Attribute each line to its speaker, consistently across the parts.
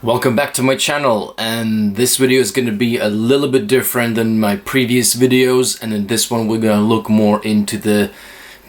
Speaker 1: Welcome back to my channel, and this video is going to be a little bit different than my previous videos, and in this one we're going to look more into the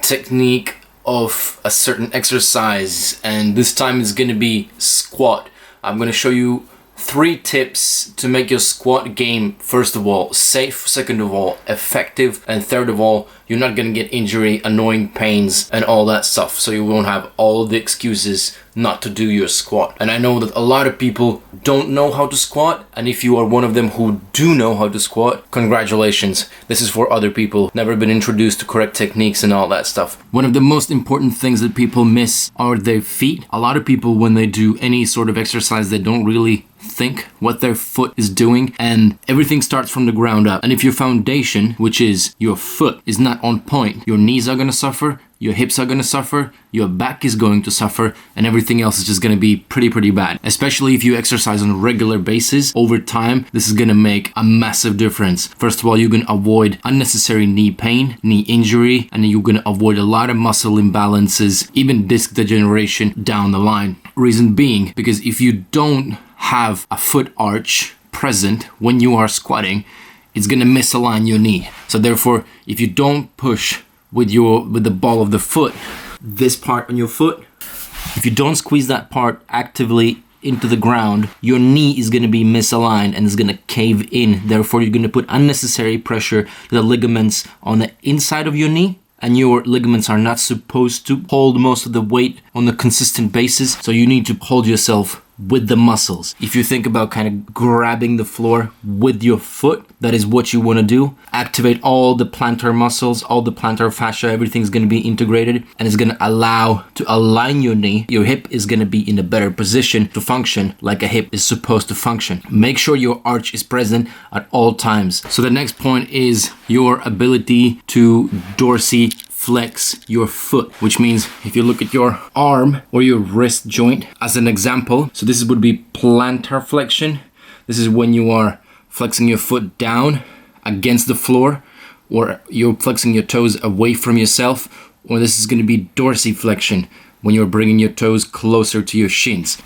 Speaker 1: technique of a certain exercise, and this time it's going to be squat. I'm going to show you 3 tips to make your squat game, first of all, safe, second of all, effective, and third of all, you're not going to get injury, annoying pains, and all that stuff, so you won't have all the excuses not to do your squat. And I know that a lot of people don't know how to squat, and if you are one of them who do know how to squat, congratulations. This is for other people, never been introduced to correct techniques and all that stuff. One of the most important things that people miss are their feet. A lot of people, when they do any sort of exercise, they don't really think what their foot is doing, and everything starts from the ground up. And if your foundation, which is your foot, is not on point, your knees are going to suffer, your hips are going to suffer, your back is going to suffer, and everything else is just going to be pretty bad. Especially if you exercise on a regular basis, over time, this is going to make a massive difference. First of all, you're going to avoid unnecessary knee pain, knee injury, and you're going to avoid a lot of muscle imbalances, even disc degeneration down the line. Reason being, because if you don't have a foot arch present when you are squatting, it's going to misalign your knee. So therefore, if you don't push with the ball of the foot, this part on your foot, if you don't squeeze that part actively into the ground, your knee is going to be misaligned and it's going to cave in. Therefore, you're going to put unnecessary pressure to the ligaments on the inside of your knee, and your ligaments are not supposed to hold most of the weight on a consistent basis, so you need to hold yourself with the muscles. If you think about kind of grabbing the floor with your foot, that is what you want to do. Activate all the plantar muscles, all the plantar fascia, everything's going to be integrated, and it's going to allow to align your knee. Your hip is going to be in a better position to function like a hip is supposed to function. Make sure your arch is present at all times. So the next point is your ability to dorsiflex your foot, which means if you look at your arm or your wrist joint as an example, so this would be plantar flexion. This is when you are flexing your foot down against the floor, or you're flexing your toes away from yourself, or this is going to be dorsiflexion when you're bringing your toes closer to your shins,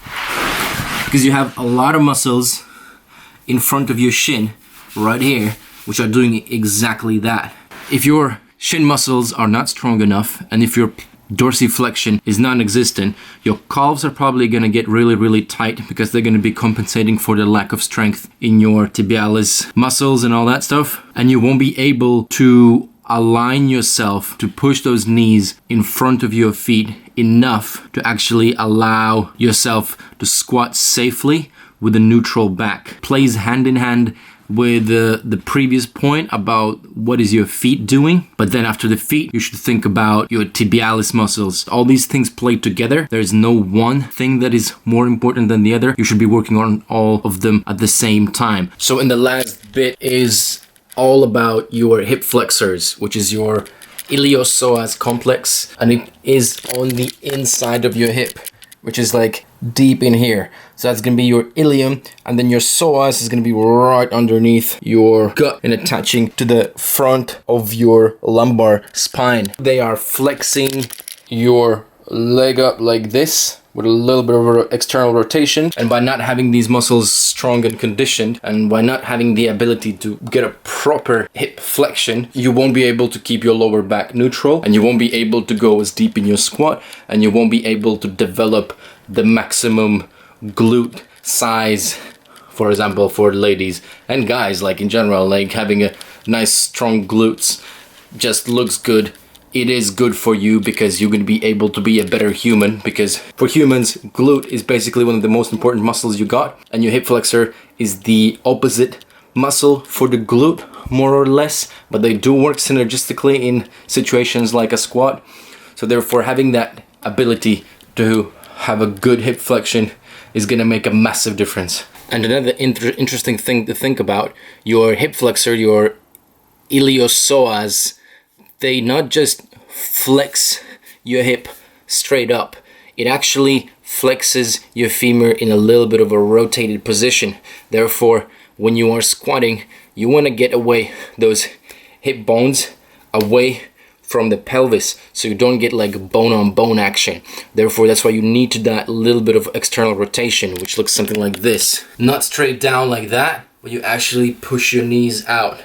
Speaker 1: because you have a lot of muscles in front of your shin right here which are doing exactly that. If your shin muscles are not strong enough, and if your dorsiflexion is non-existent, your calves are probably going to get really tight because they're going to be compensating for the lack of strength in your tibialis muscles and all that stuff, and you won't be able to align yourself to push those knees in front of your feet enough to actually allow yourself to squat safely with a neutral back. Plays hand in hand with the previous point about what is your feet doing, but then after the feet you should think about your tibialis muscles. All these things play together. There is no one thing that is more important than the other. You should be working on all of them at the same time. So in the last bit is all about your hip flexors, which is your iliopsoas complex, and it is on the inside of your hip, which is like deep in here. So that's going to be your ilium, and then your psoas is going to be right underneath your gut and attaching to the front of your lumbar spine. They are flexing your leg up like this with a little bit of external rotation, and by not having these muscles strong and conditioned, and by not having the ability to get a proper hip flexion, you won't be able to keep your lower back neutral, and you won't be able to go as deep in your squat, and you won't be able to develop the maximum glute size, for example, for ladies and guys, like in general, like having a nice strong glutes just looks good. It is good for you because you're going to be able to be a better human, because for humans, glute is basically one of the most important muscles you got, and your hip flexor is the opposite muscle for the glute, more or less, but they do work synergistically in situations like a squat. So therefore, having that ability to have a good hip flexion is going to make a massive difference. And another interesting thing to think about, your hip flexor, your iliopsoas, they not just flex your hip straight up, it actually flexes your femur in a little bit of a rotated position. Therefore, when you are squatting, you want to get away those hip bones away from the pelvis, so you don't get like bone on bone action. Therefore, that's why you need to do that little bit of external rotation, which looks something like this. Not straight down like that, but you actually push your knees out.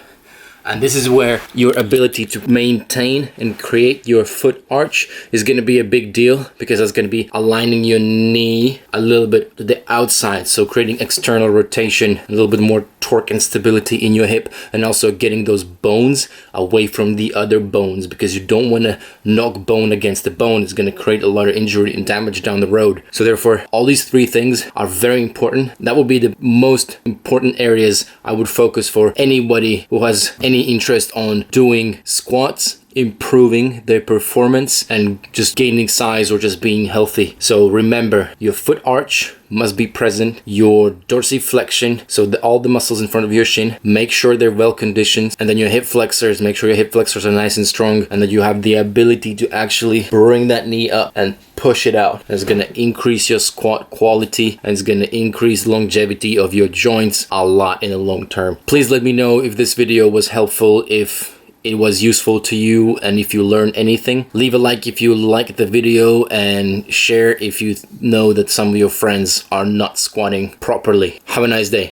Speaker 1: And this is where your ability to maintain and create your foot arch is going to be a big deal, because that's going to be aligning your knee a little bit to the outside. So creating external rotation, a little bit more torque and stability in your hip, and also getting those bones away from the other bones, because you don't want to knock bone against the bone. It's going to create a lot of injury and damage down the road. So therefore, all these three things are very important. That would be the most important areas I would focus for anybody who has any interest on doing squats, improving their performance, and just gaining size or just being healthy. So remember, your foot arch must be present, your dorsiflexion, so all the muscles in front of your shin, make sure they're well conditioned, and then your hip flexors, make sure your hip flexors are nice and strong, and that you have the ability to actually bring that knee up and push it out. It's going to increase your squat quality, and it's going to increase longevity of your joints a lot in the long term. Please let me know if this video was helpful, if it was useful to you, and if you learned anything. Leave a like if you like the video, and share if you know that some of your friends are not squatting properly. Have a nice day.